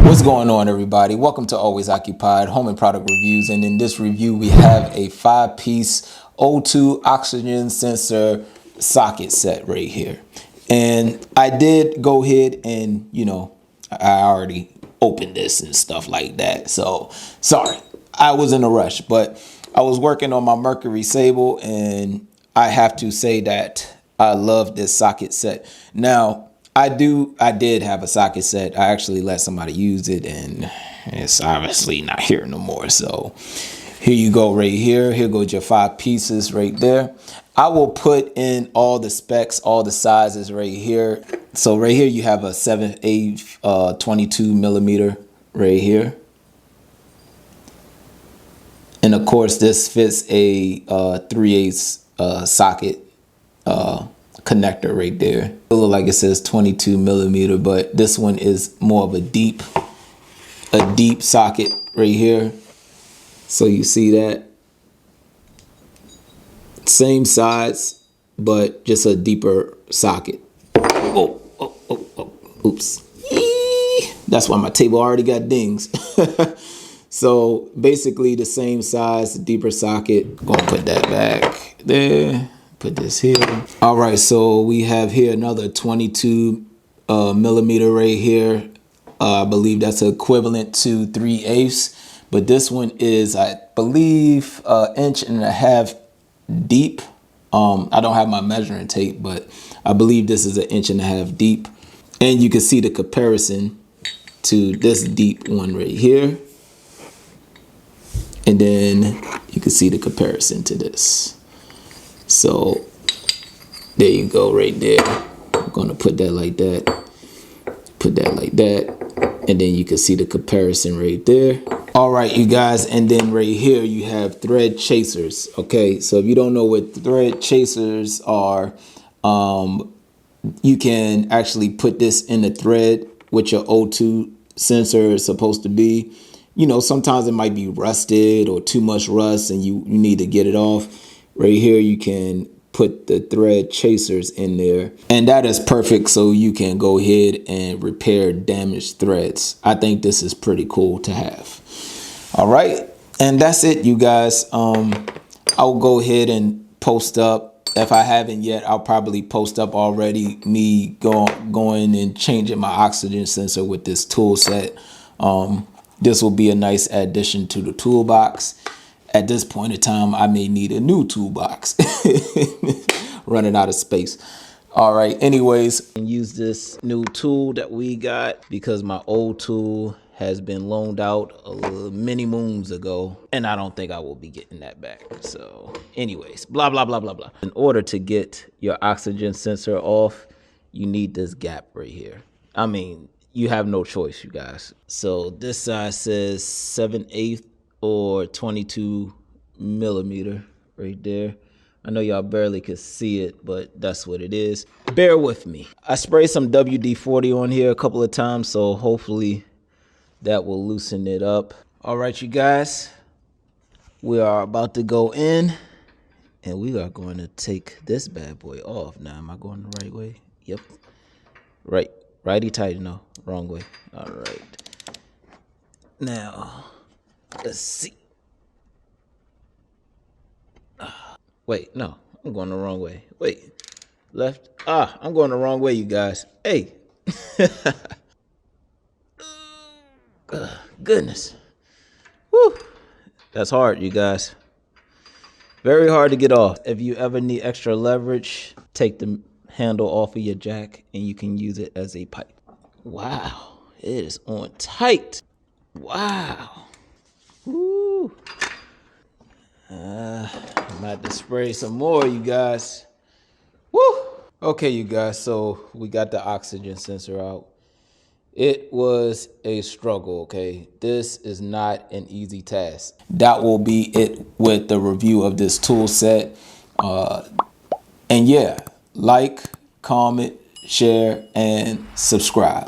What's going on, everybody? Welcome to Always Occupied Home and Product Reviews, and in this review we have a 5-piece O2 oxygen sensor socket set right here. And I did go ahead and, I already opened this and stuff like that, so sorry, I was in a rush, but I was working on my Mercury Sable, and I have to say that I love this socket set. Now, I did have a socket set. I actually let somebody use it, and it's obviously not here no more. So here you go right here. Here goes your 5 pieces right there. I will put in all the specs, all the sizes right here. So right here you have a 7/8 22 millimeter right here. And of course this fits a 3/8 socket connector right there. It looks like it says 22 millimeter, but this one is more of a deep socket right here. So you see that same size, but just a deeper socket. Oh, oops. That's why my table already got dings. So basically the same size, deeper socket. Gonna put that back there. Put this here. All right, so we have here another 22 millimeter right here. I believe that's equivalent to 3/8, but this one is, I believe, 1.5 inches deep. I don't have my measuring tape, but I believe this is 1.5 inches deep. And you can see the comparison to this deep one right here. And then you can see the comparison to this. So there you go right there. I'm gonna put that like that, put that like that, and then you can see the comparison right there. All right, you guys, and then right here you have thread chasers. Okay, so if you don't know what thread chasers are, you can actually put this in the thread with your O2 sensor is supposed to be. Sometimes it might be rusted or too much rust and you need to get it off. Right here, you can put the thread chasers in there, and that is perfect. So you can go ahead and repair damaged threads. I think this is pretty cool to have. All right. And that's it, you guys. I'll go ahead and post up. If I haven't yet, I'll probably post up already me going and changing my oxygen sensor with this tool set. This will be a nice addition to the toolbox. At this point in time, I may need a new toolbox. Running out of space. All right, anyways, use this new tool that we got because my old tool has been loaned out many moons ago, and I don't think I will be getting that back. So anyways, blah, blah, blah, blah, blah. In order to get your oxygen sensor off, you need this gap right here. I mean, you have no choice, you guys. So this side says 7/8 or 22 millimeter right there. I know y'all barely could see it, but that's what it is. Bear with me. I sprayed some WD-40 on here a couple of times, so hopefully that will loosen it up. All right, you guys, we are about to go in, and we are going to take this bad boy off. Now, am I going the right way? Yep. Right. Righty tighty, no, wrong way. All right. Now, let's see. Wait, no, I'm going the wrong way. Wait, left. I'm going the wrong way, you guys. Hey. Goodness. Woo. That's hard, you guys. Very hard to get off. If you ever need extra leverage, take the handle off of your jack and you can use it as a pipe. Wow, it is on tight. Wow. Woo. I might have to spray some more, you guys. Woo. Okay, you guys, so we got the oxygen sensor out. It was a struggle, okay? This is not an easy task. That will be it with the review of this tool set. And yeah, like, comment, share, and subscribe.